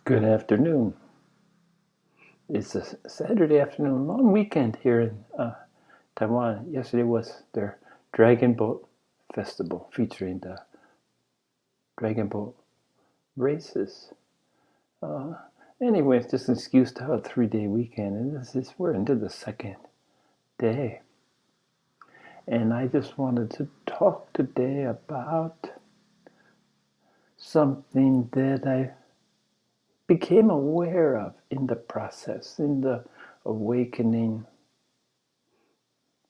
Good afternoon. It's a Saturday afternoon, long weekend here in Taiwan. Yesterday was their Dragon Boat Festival featuring the Dragon Boat races. Anyway, it's just an excuse to have a 3-day weekend, and we're into the second day. And I just wanted to talk today about something that I became aware of in the process, in the awakening,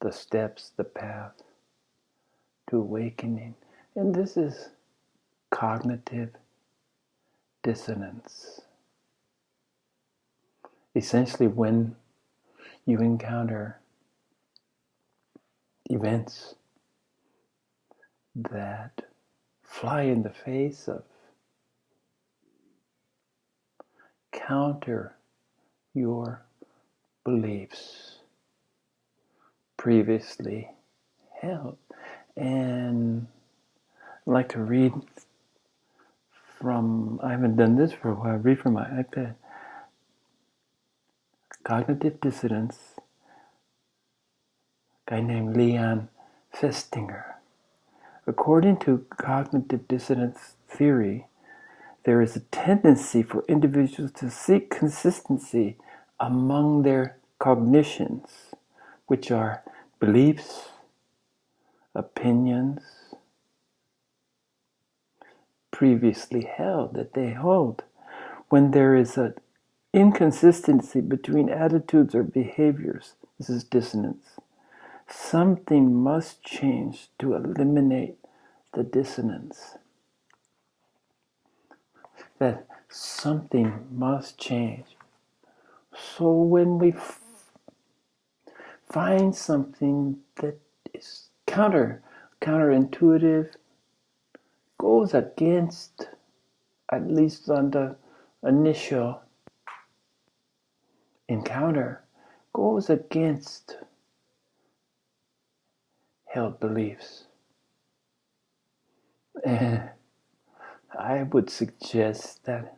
the steps, the path to awakening. And this is cognitive dissonance. Essentially, when you encounter events that fly in the face of, counter your beliefs previously held. And I'd like to read from, I haven't done this for a while, read from my iPad. Cognitive Dissonance, a guy named Leon Festinger. According to cognitive dissonance theory, there is a tendency for individuals to seek consistency among their cognitions, which are beliefs, opinions, previously held, that they hold. When there is an inconsistency between attitudes or behaviors, this is dissonance, something must change to eliminate the dissonance. That something must change. So when we find something that is counterintuitive, goes against, at least on the initial encounter, goes against held beliefs. And I would suggest that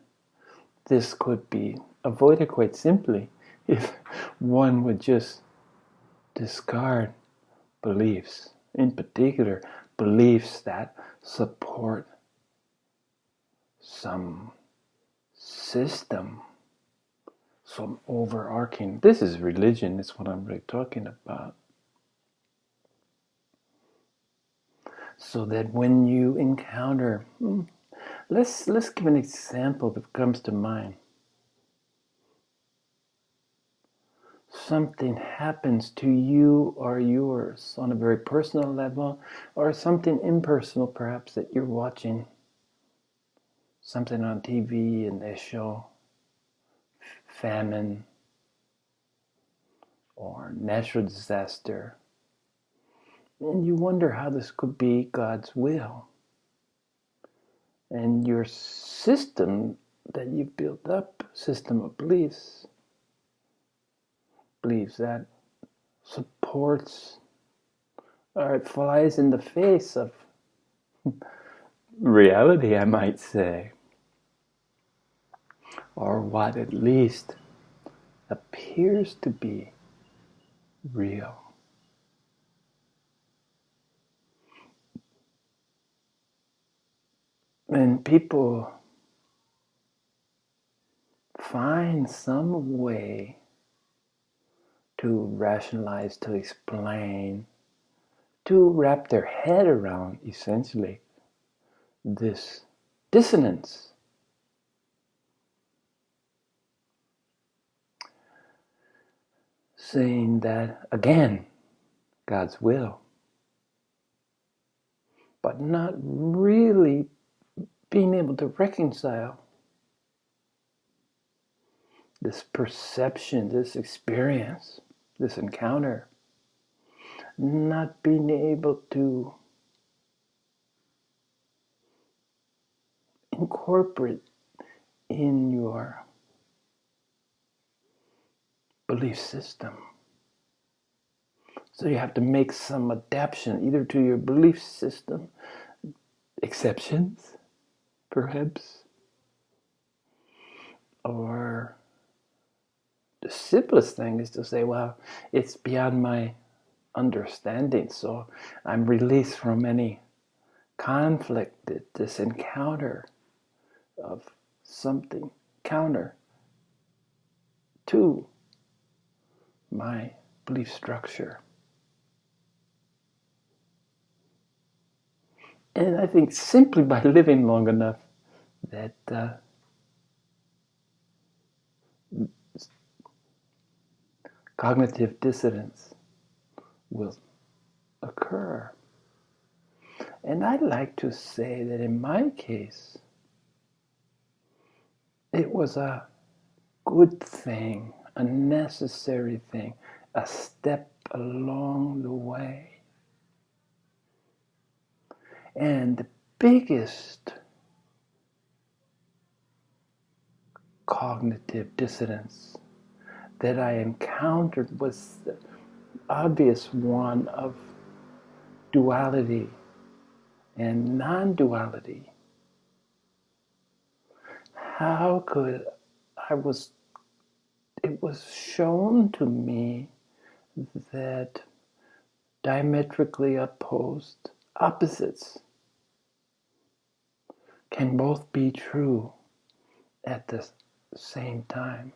this could be avoided quite simply if one would just discard beliefs, in particular beliefs that support some system, some overarching. This is religion, is what I'm really talking about. So that when you encounter, let's give an example that comes to mind. Something happens to you or yours on a very personal level, or something impersonal perhaps that you're watching, something on TV and they show famine or natural disaster, and you wonder how this could be God's will. And your system that you've built up, system of beliefs that supports, or it flies in the face of reality, I might say, or what at least appears to be real. And people find some way to rationalize, to explain, to wrap their head around, essentially, this dissonance. Saying that, again, God's will, but not really being able to reconcile this perception, this experience, this encounter, not being able to incorporate in your belief system. So you have to make some adaptation either to your belief system, exceptions perhaps, Or the simplest thing is to say, well, it's beyond my understanding, so I'm released from any conflict, this encounter of something counter to my belief structure. And I think simply by living long enough that cognitive dissonance will occur. And I'd like to say that in my case, it was a good thing, a necessary thing, a step along the way. And the biggest cognitive dissonance that I encountered was the obvious one of duality and non-duality. How could it was shown to me that diametrically opposed opposites can both be true at the same time.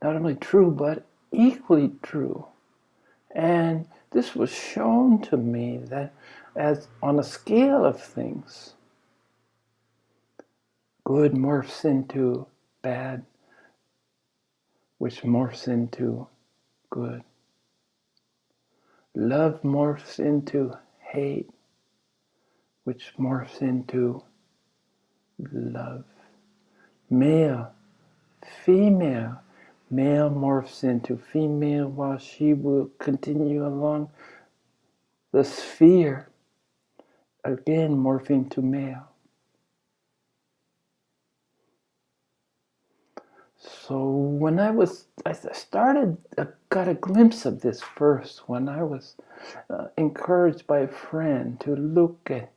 Not only true, but equally true. And this was shown to me that as on a scale of things, good morphs into bad, which morphs into good. Love morphs into hate, which morphs into love. Male, female, male morphs into female while she will continue along the sphere, again morphing to male. So when I got a glimpse of this first when I was encouraged by a friend to look at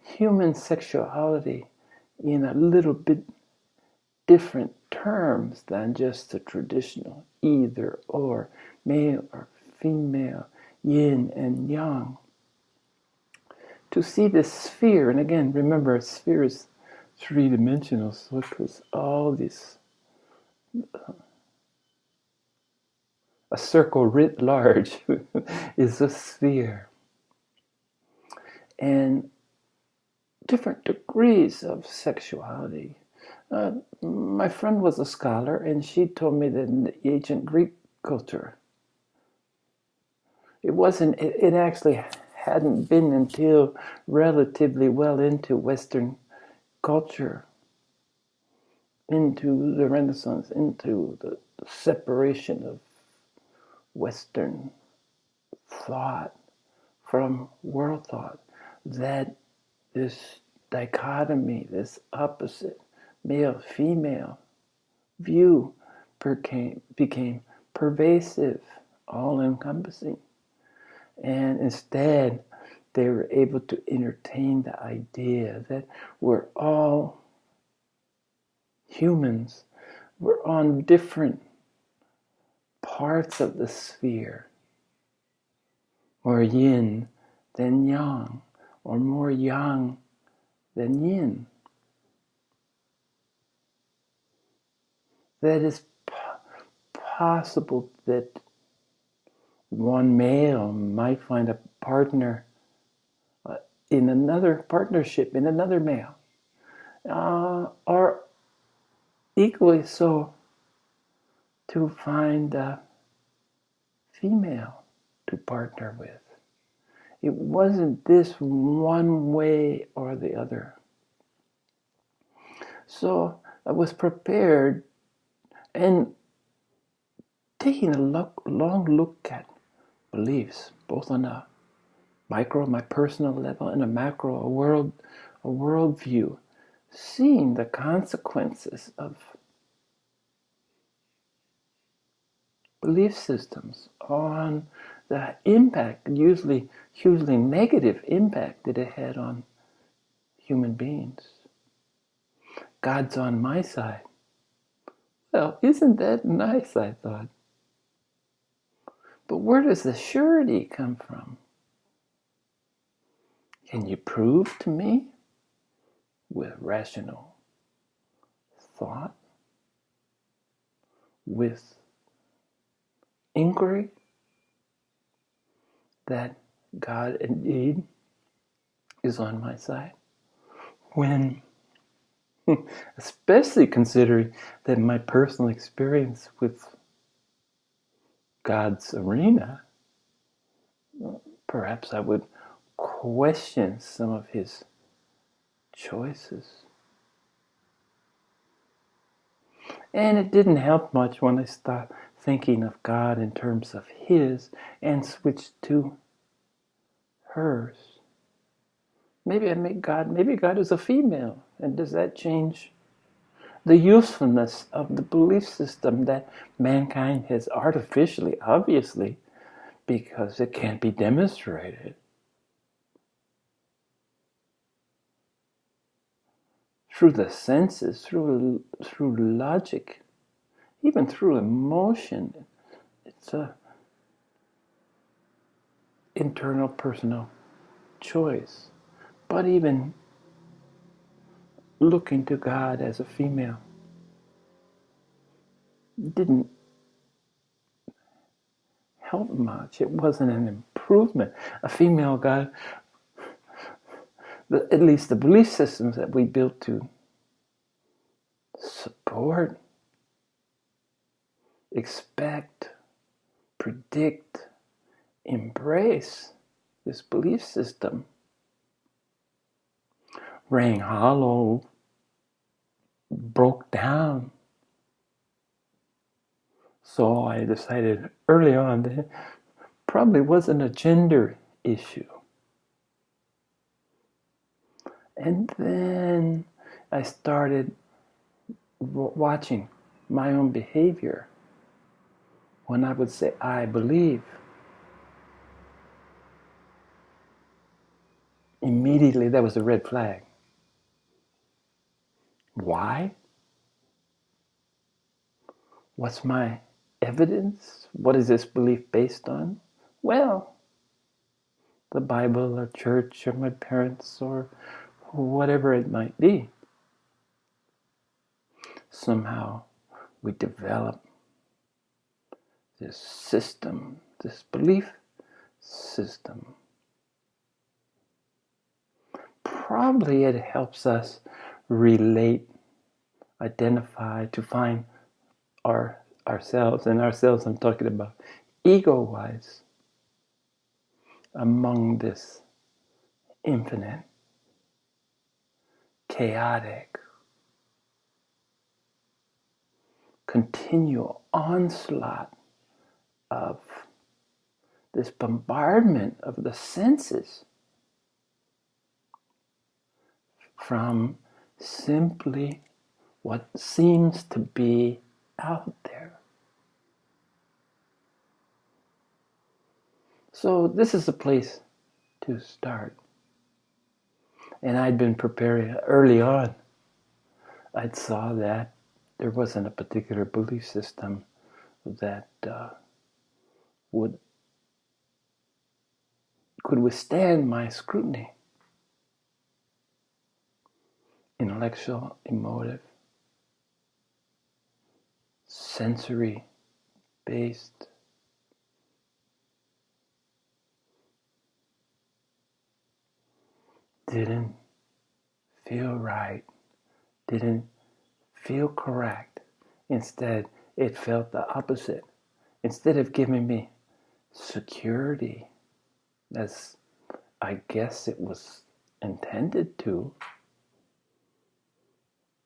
human sexuality in a little bit different terms than just the traditional either or, male or female, yin and yang. To see this sphere, and again, remember, a sphere is three-dimensional, so it was all this, a circle writ large is a sphere. And different degrees of sexuality. My friend was a scholar, and she told me that in the ancient Greek culture, it actually hadn't been until relatively well into Western culture, into the Renaissance, into the separation of Western thought from world thought, that this dichotomy, this opposite male-female view became pervasive, all-encompassing. And instead, they were able to entertain the idea that we're all humans. We're on different parts of the sphere, more yin than yang, or more yang than yin. That it's possible that one male might find a partner in another partnership in another male, or equally so to find a female to partner with. It wasn't this one way or the other. So I was prepared and taking a long look at beliefs, both on a micro, my personal level, and a macro, a worldview, seeing the consequences of belief systems on the impact, usually hugely negative impact that it had on human beings. God's on my side. Well, isn't that nice, I thought. But where does the surety come from? Can you prove to me with rational thought, with inquiry, that God indeed is on my side? When, especially considering that my personal experience with God's arena, perhaps I would question some of his choices. And it didn't help much when I stopped thinking of God in terms of his and switched to hers. Maybe God is a female. And does that change the usefulness of the belief system that mankind has artificially, obviously, because it can't be demonstrated, through the senses, through logic, even through emotion? It's a internal personal choice. But even looking to God as a female didn't help much. It wasn't an improvement. A female God, at least the belief systems that we built to support, expect, predict, embrace this belief system, rang hollow, broke down. So I decided early on that it probably wasn't a gender issue. And then I started watching my own behavior. When I would say, I believe, immediately that was a red flag. Why? What's my evidence? What is this belief based on? Well, the Bible or church or my parents or whatever it might be. Somehow we develop this system, this belief system. Probably it helps us relate, identify, to find ourselves, and ourselves I'm talking about ego-wise, among this infinite, chaotic, continual onslaught of this bombardment of the senses from simply what seems to be out there. So this is a place to start. And I'd been preparing early on. I saw that there wasn't a particular belief system that could withstand my scrutiny. Intellectual, emotive, sensory-based. Didn't feel right, didn't feel correct. Instead, it felt the opposite. Instead of giving me security, as I guess it was intended to,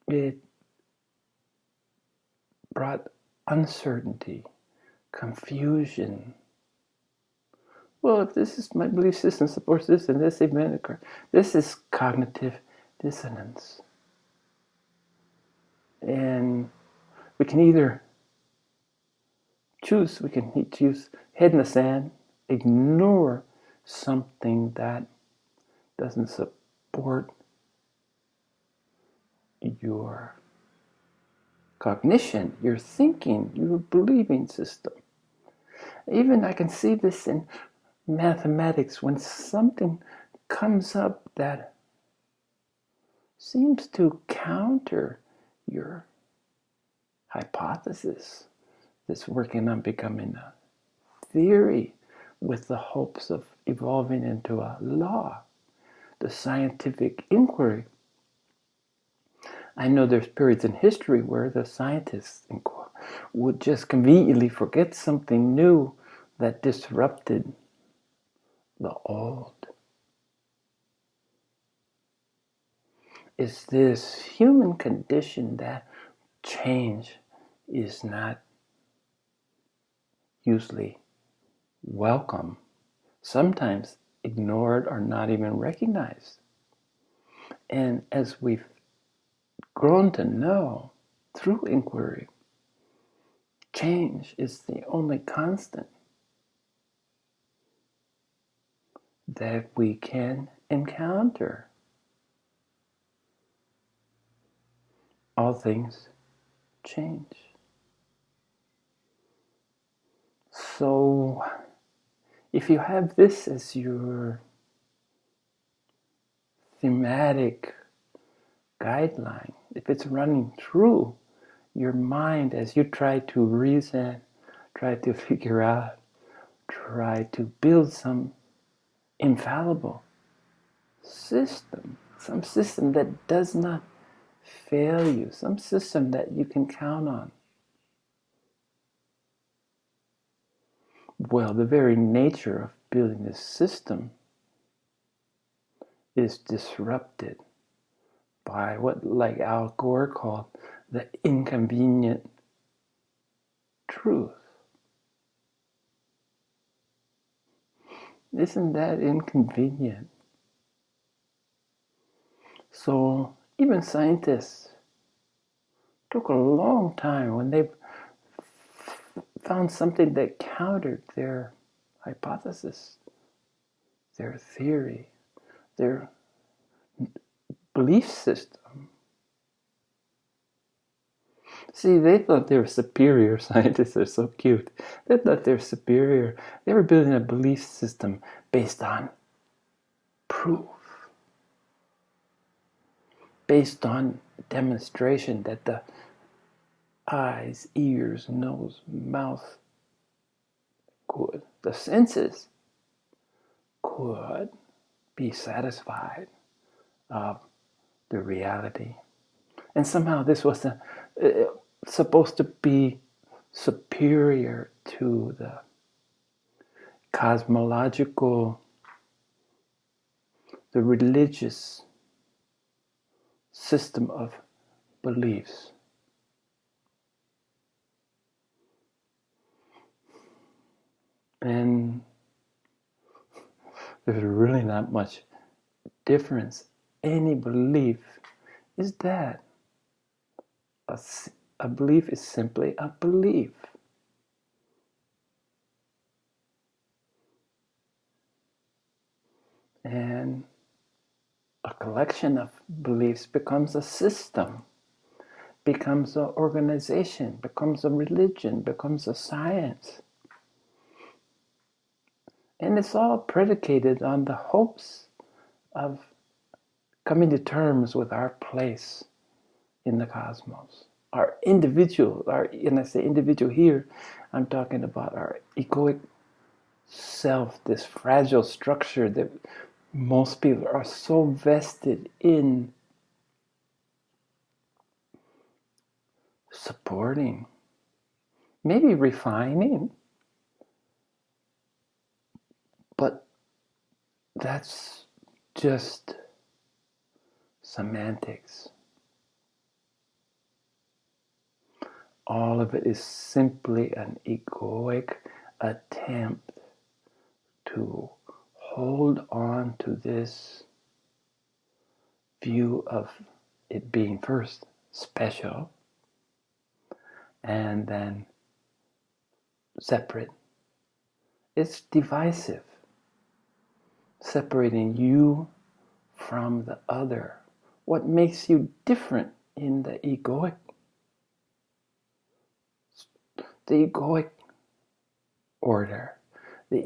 it brought uncertainty, confusion. Well, if this is my belief system supports this and this event occurred, this is cognitive dissonance. And we can either choose head in the sand, ignore something that doesn't support your cognition, your thinking, your believing system. Even I can see this in mathematics when something comes up that seems to counter your hypothesis that's working on becoming a theory with the hopes of evolving into a law, the scientific inquiry. I know there's periods in history where the scientists would just conveniently forget something new that disrupted the old. It's this human condition that change is not usually welcome, sometimes ignored or not even recognized. And as we've grown to know through inquiry, change is the only constant that we can encounter. All things change. So, if you have this as your thematic guideline, if it's running through your mind as you try to reason, try to figure out, try to build some infallible system, some system that does not fail you, some system that you can count on. Well, the very nature of building this system is disrupted by what, like Al Gore called, the inconvenient truth. Isn't that inconvenient? So even scientists took a long time when they found something that countered their hypothesis, their theory, their belief system. See, they thought they were superior. Scientists are so cute. They thought they were superior. They were building a belief system based on proof, based on demonstration that the eyes, ears, nose, mouth could, the senses could be satisfied of the reality. And somehow this was supposed to be superior to the cosmological, the religious system of beliefs. And there's really not much difference. Any belief is that. A belief is simply a belief. And a collection of beliefs becomes a system, becomes an organization, becomes a religion, becomes a science. And it's all predicated on the hopes of coming to terms with our place in the cosmos. Our individual, and I say individual here, I'm talking about our egoic self, this fragile structure that most people are so vested in supporting, maybe refining, but that's just semantics. All of it is simply an egoic attempt to hold on to this view of it being first special and then separate. It's divisive, separating you from the other. What makes you different in the egoic order, the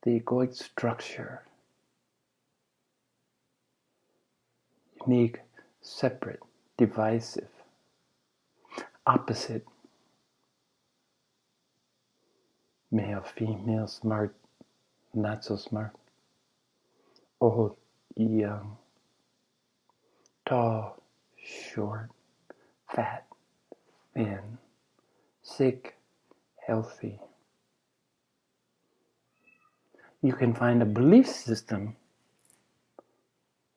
egoic structure, unique, separate, divisive, opposite, male, female, smart, not so smart, old, young, tall, short, fat, thin, sick, healthy. You can find a belief system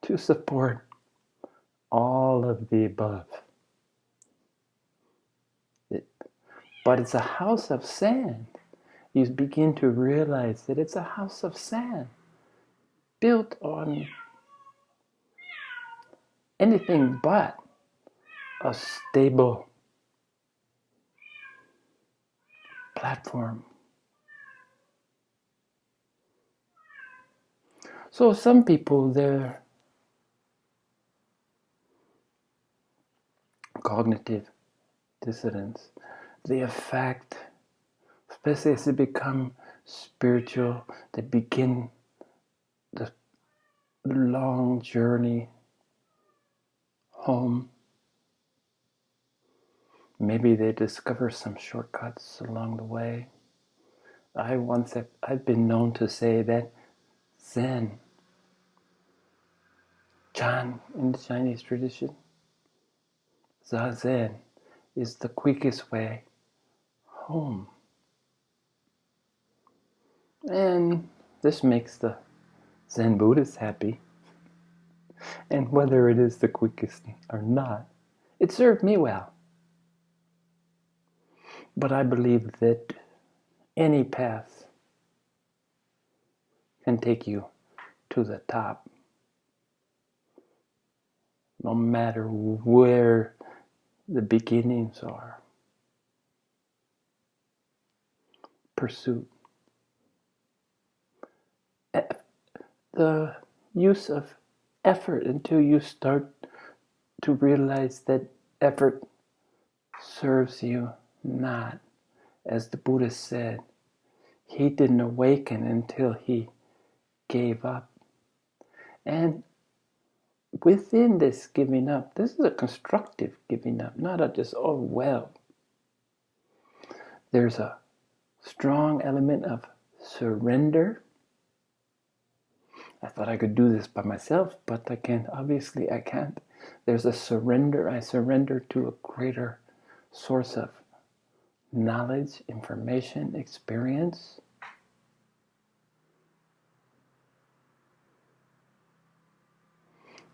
to support all of the above. But it's a house of sand. You begin to realize that it's a house of sand built on anything but a stable platform. So some people, their cognitive dissonance, the effect, especially as they become spiritual, they begin the long journey home. Maybe they discover some shortcuts along the way. I've been known to say that Zen, Chan in the Chinese tradition, Zazen is the quickest way home. And this makes the Zen Buddhists happy. And whether it is the quickest or not, it served me well. But I believe that any path can take you to the top, no matter where the beginnings are. Pursuit. The use of effort until you start to realize that effort serves you not. As the Buddha said, he didn't awaken until he gave up. And within this giving up, this is a constructive giving up, not a just, oh well. There's a strong element of surrender. I thought I could do this by myself, but obviously I can't. There's a surrender. I surrender to a greater source of knowledge, information, experience.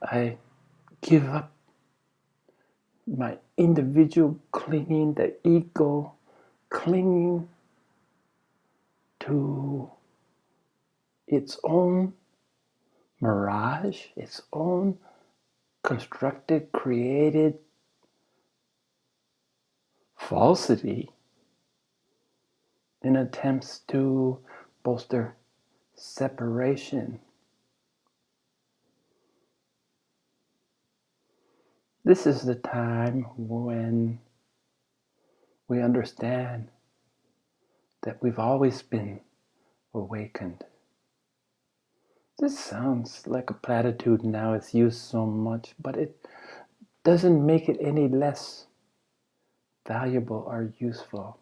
I give up my individual clinging, the ego clinging to its own mirage, its own constructed, created falsity in attempts to bolster separation. This is the time when we understand that we've always been awakened. This sounds like a platitude now, it's used so much, but it doesn't make it any less valuable or useful.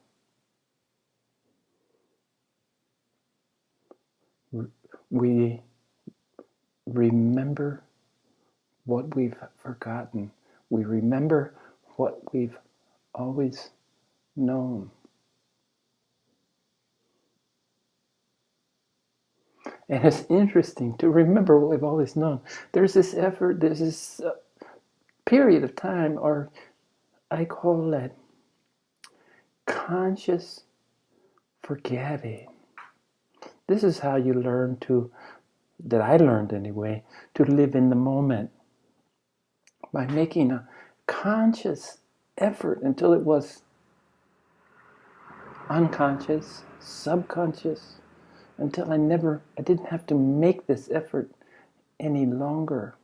We remember what we've forgotten. We remember what we've always known. And it's interesting to remember what we've always known. There's this effort, there's this period of time, or I call it conscious forgetting. This is how you learn that I learned anyway, to live in the moment. By making a conscious effort until it was unconscious, subconscious, until I didn't have to make this effort any longer.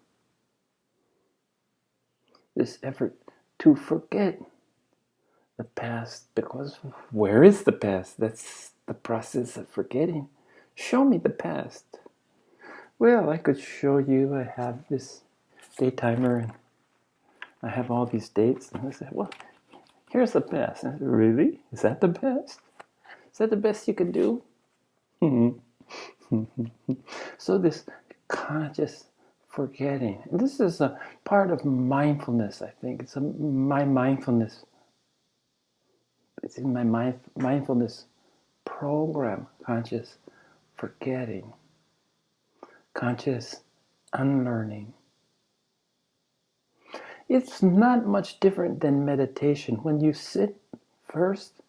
This effort to forget the past, because where is the past? That's the process of forgetting. Show me the past. Well, I could show you. I have this day timer and I have all these dates. And I said, well, here's the past. And I said, really? Is that the best? Is that the best you can do? So this conscious forgetting, and this is a part of mindfulness, I think. It's my mindfulness. It's in my mindfulness program, conscious forgetting, conscious unlearning. It's not much different than meditation. When you sit first,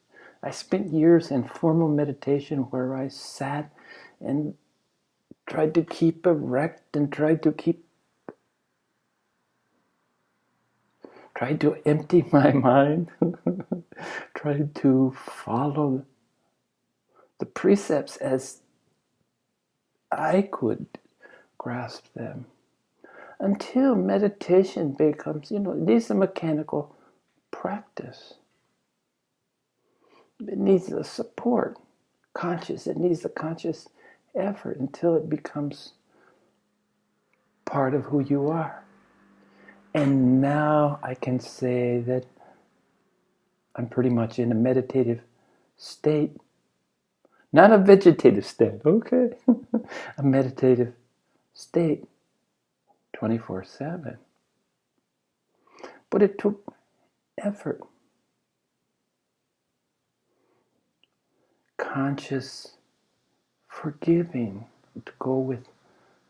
I spent years in formal meditation where I sat and tried to keep erect and tried to empty my mind, tried to follow the precepts as I could grasp them, until meditation becomes, it is a mechanical practice. It needs a support, it needs a conscious effort until it becomes part of who you are. And now I can say that I'm pretty much in a meditative state, not a vegetative state, okay? A meditative state 24/7. But it took effort. Conscious forgiving, to go with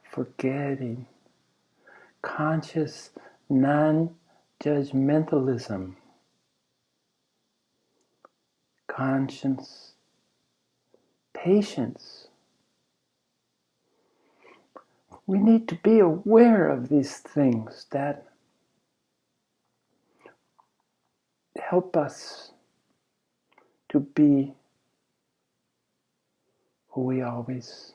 forgetting. Conscious non-judgmentalism. Conscious patience. We need to be aware of these things that help us to be who we always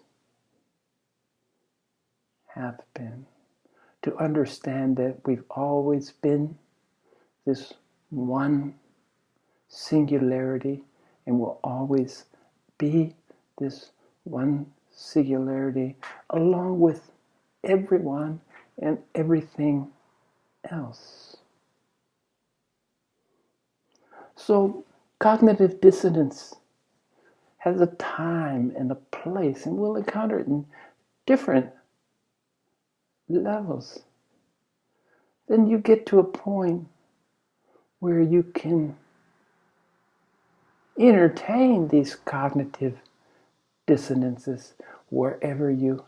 have been. To understand that we've always been this one singularity and will always be this one singularity, along with everyone and everything else. So cognitive dissonance has a time and a place, and we'll encounter it in different levels. Then you get to a point where you can entertain these cognitive dissonances wherever you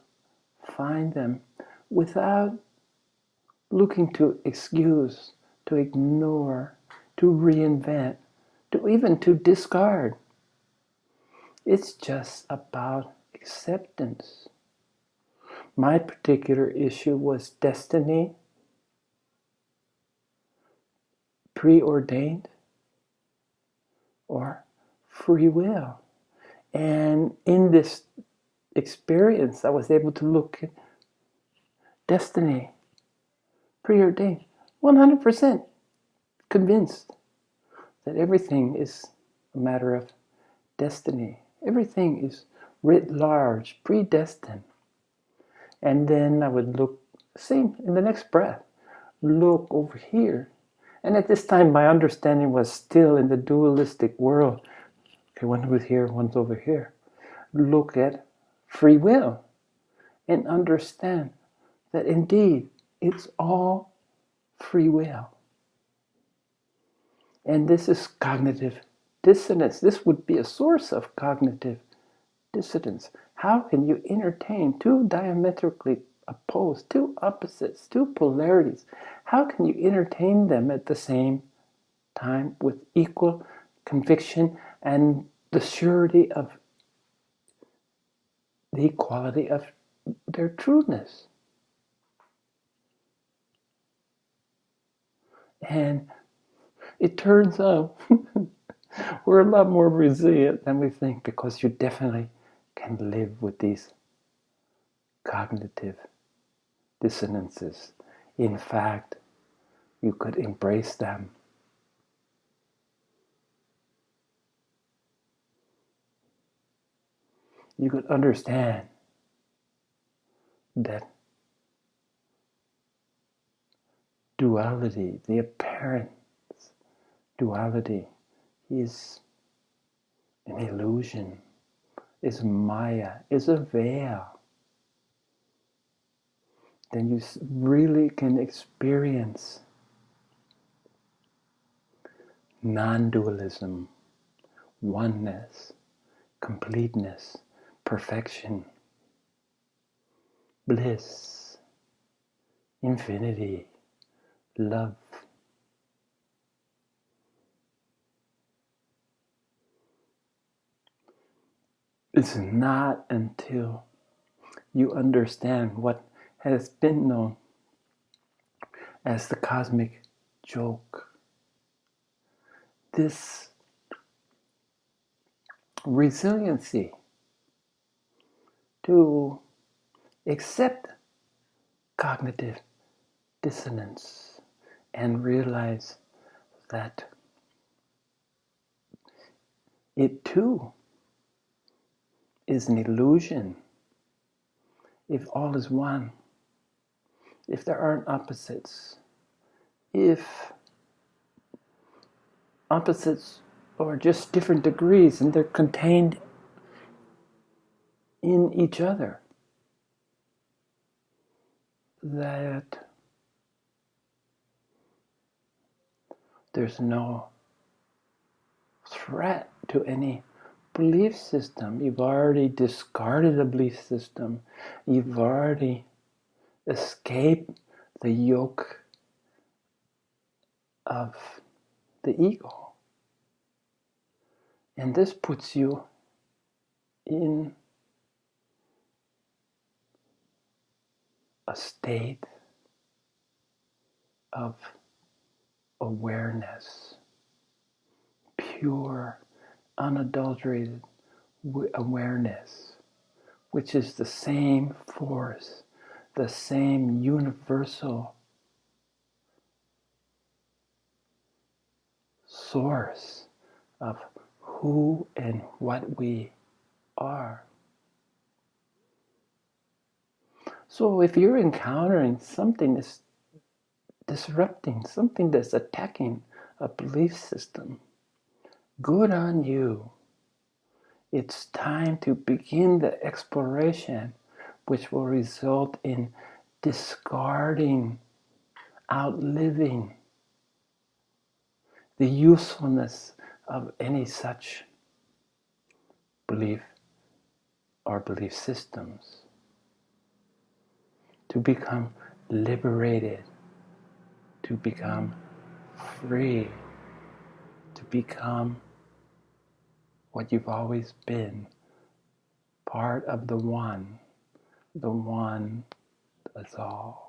find them, without looking to excuse, to ignore, to reinvent, to discard. It's just about acceptance. My particular issue was destiny, preordained, or free will. And in this experience, I was able to look at destiny, preordained, 100% convinced that everything is a matter of destiny. Everything is writ large, predestined. And then I would look, same in the next breath, look over here. And at this time, my understanding was still in the dualistic world. Okay, one was here, one's over here. Look at free will and understand that indeed it's all free will. And this is cognitive dissonance. This would be a source of cognitive dissonance. How can you entertain two diametrically opposed, two opposites, two polarities? How can you entertain them at the same time with equal conviction and the surety of the equality of their trueness? And it turns out we're a lot more resilient than we think, because you definitely can live with these cognitive dissonances. In fact, you could embrace them. You could understand that duality, the apparent duality, is an illusion, is Maya, is a veil. Then you really can experience non-dualism, oneness, completeness, perfection, bliss, infinity, love. It's not until you understand what has been known as the cosmic joke, this resiliency to accept cognitive dissonance and realize that it too is an illusion. If all is one, if there aren't opposites, if opposites are just different degrees and they're contained in each other, that there's no threat to any belief system. You've already discarded a belief system. You've already escaped the yoke of the ego. And this puts you in a state of awareness, pure, unadulterated awareness, which is the same force, the same universal source of who and what we are. So if you're encountering something that's disrupting, something that's attacking a belief system, good on you. It's time to begin the exploration, which will result in discarding, outliving the usefulness of any such belief or belief systems, to become liberated, to become free, to become what you've always been, part of the one that's all.